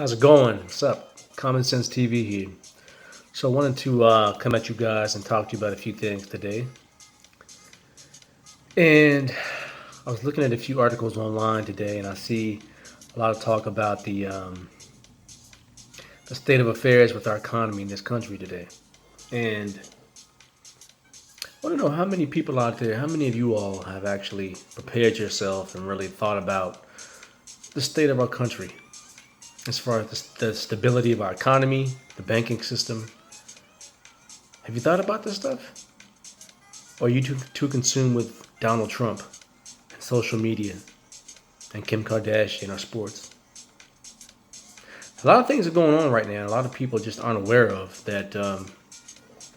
How's it going? What's up? Common Sense TV here. So I wanted to come at you guys and talk to you about a few things today. And I was looking at a few articles online today, and I see a lot of talk about the state of affairs with our economy in this country today. And I want to know how many people out there, how many of you all have actually prepared yourself and really thought about the state of our country as far as the stability of our economy, the banking system. Have you thought about this stuff? Or are you too consumed with Donald Trump and social media and Kim Kardashian or sports? A lot of things are going on right now. A lot of people just aren't aware of that.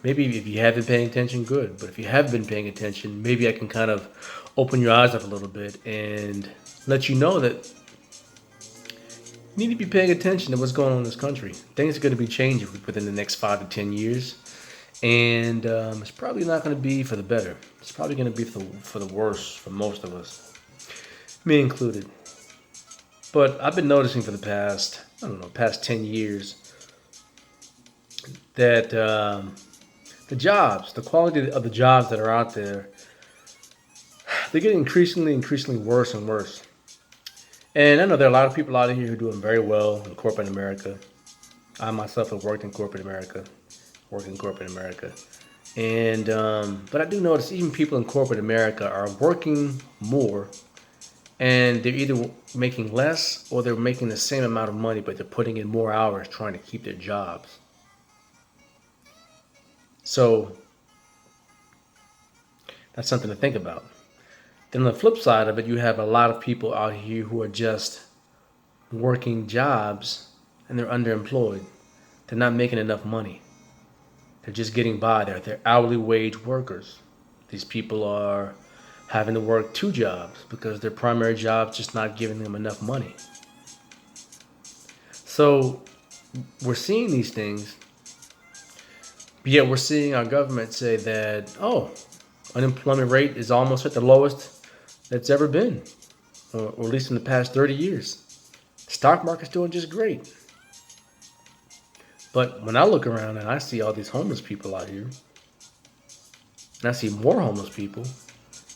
Maybe if you have been paying attention, good. But if you have been paying attention, maybe I can kind of open your eyes up a little bit and let you know that you need to be paying attention to what's going on in this country. Things are going to be changing within the next 5 to 10 years. And it's probably not going to be for the better. It's probably going to be for the worse for most of us, me included. But I've been noticing for the past 10 years that the quality of the jobs that are out there, they're getting increasingly worse and worse. And I know there are a lot of people out here who are doing very well in corporate America. I myself have worked in corporate America. And but I do notice even people in corporate America are working more, and they're either making less or they're making the same amount of money, but they're putting in more hours trying to keep their jobs. So that's something to think about. Then on the flip side of it, you have a lot of people out here who are just working jobs and they're underemployed. They're not making enough money. They're just getting by. They're hourly wage workers. These people are having to work two jobs because their primary job's just not giving them enough money. So we're seeing these things, but yet we're seeing our government say that, unemployment rate is almost at the lowest that's ever been, or at least in the past 30 years. The stock market's doing just great. But when I look around and I see all these homeless people out here, and I see more homeless people,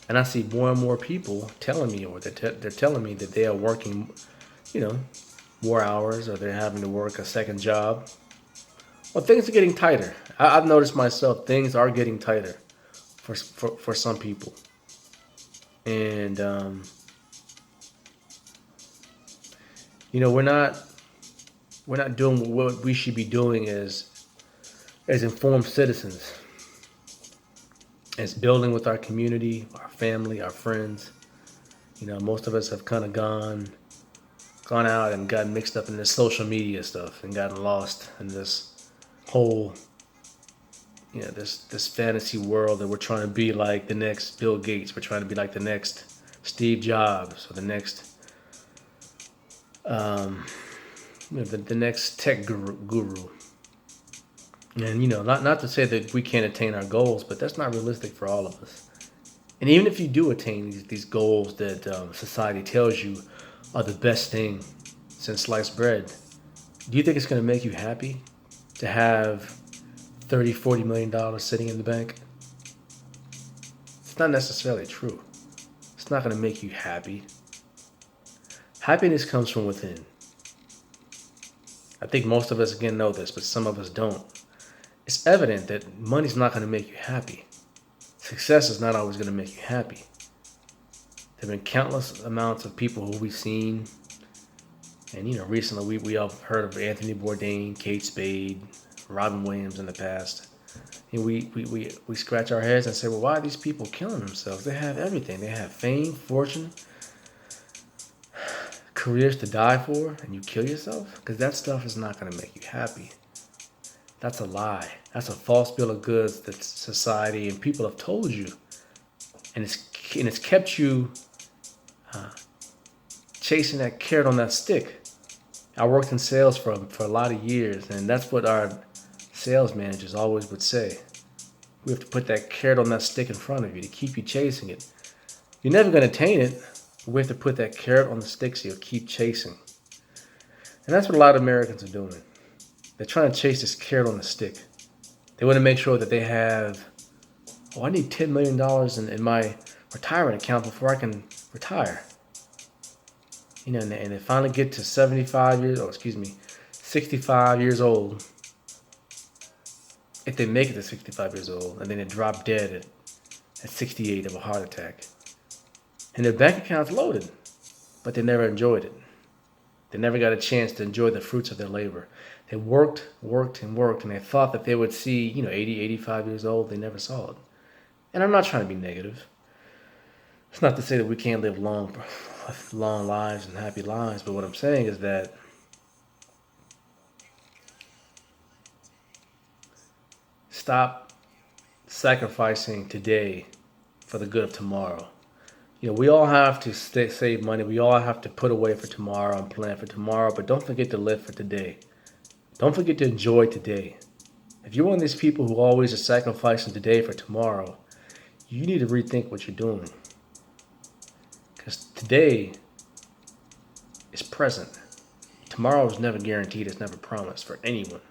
and I see more and more people telling me, or they're telling me that they are working, more hours, or they're having to work a second job. Well, things are getting tighter. I've noticed myself, things are getting tighter for some people. And, we're not doing what we should be doing as informed citizens, as building with our community, our family, our friends. Most of us have kind of gone out and gotten mixed up in this social media stuff and gotten lost in this whole, this fantasy world that we're trying to be like the next Bill Gates. We're trying to be like the next Steve Jobs or the next the next tech guru. And, not to say that we can't attain our goals, but that's not realistic for all of us. And even if you do attain these goals that society tells you are the best thing since sliced bread, do you think it's going to make you happy to have $30-40 million sitting in the bank? It's not necessarily true. It's not going to make you happy. Happiness comes from within. I think most of us, again, know this, but some of us don't. It's evident that money's not going to make you happy. Success is not always going to make you happy. There have been countless amounts of people who we've seen, and recently we all heard of Anthony Bourdain, Kate Spade, Robin Williams in the past. And we scratch our heads and say, well, why are these people killing themselves? They have everything. They have fame, fortune, careers to die for, and you kill yourself? Because that stuff is not going to make you happy. That's a lie. That's a false bill of goods that society and people have told you, and it's kept you chasing that carrot on that stick. I worked in sales for a lot of years, and that's what our sales managers always would say. We have to put that carrot on that stick in front of you to keep you chasing it. You're never going to attain it. We have to put that carrot on the stick so you'll keep chasing. And that's what a lot of Americans are doing. They're trying to chase this carrot on the stick. They want to make sure that they have, oh, I need $10 million in my retirement account before I can retire. You know, and they finally get to 65 years old. If they make it to 65 years old, and then they drop dead at 68 of a heart attack. And their bank account's loaded, but they never enjoyed it. They never got a chance to enjoy the fruits of their labor. They worked, and they thought that they would see, 80, 85 years old. They never saw it. And I'm not trying to be negative. It's not to say that we can't live long lives and happy lives, but what I'm saying is that stop sacrificing today for the good of tomorrow. We all have to save money. We all have to put away for tomorrow and plan for tomorrow, but don't forget to live for today. Don't forget to enjoy today. If you're one of these people who always are sacrificing today for tomorrow, you need to rethink what you're doing. Because today is present. Tomorrow is never guaranteed. It's never promised for anyone.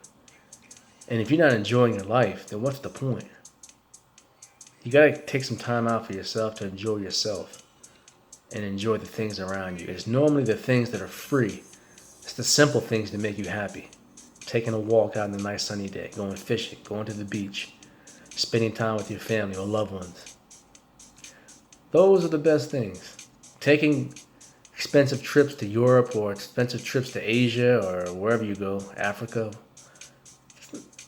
And if you're not enjoying your life, then what's the point? You got to take some time out for yourself to enjoy yourself and enjoy the things around you. It's normally the things that are free. It's the simple things that make you happy. Taking a walk out on a nice sunny day, going fishing, going to the beach, spending time with your family or loved ones. Those are the best things. Taking expensive trips to Europe or expensive trips to Asia or wherever you go, Africa.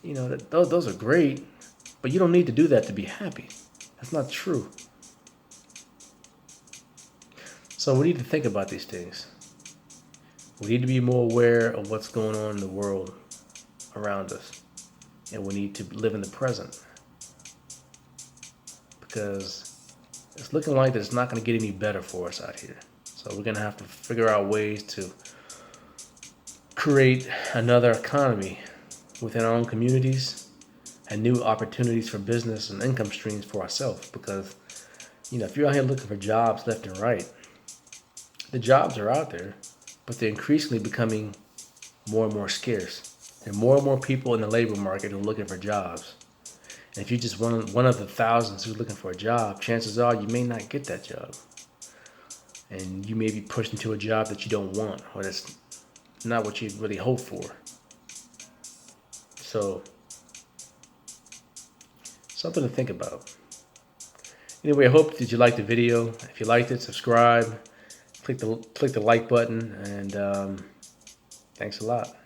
Those are great, but you don't need to do that to be happy. That's not true. So we need to think about these things. We need to be more aware of what's going on in the world around us. And we need to live in the present. Because it's looking like that it's not going to get any better for us out here. So we're going to have to figure out ways to create another economy within our own communities and new opportunities for business and income streams for ourselves. Because, if you're out here looking for jobs left and right, the jobs are out there, but they're increasingly becoming more and more scarce. There are more and more people in the labor market who are looking for jobs. And if you're just one of the thousands who's looking for a job, chances are you may not get that job. And you may be pushed into a job that you don't want, or that's not what you really hope for. So, something to think about. Anyway, I hope that you liked the video. If you liked it, subscribe, click the like button, and thanks a lot.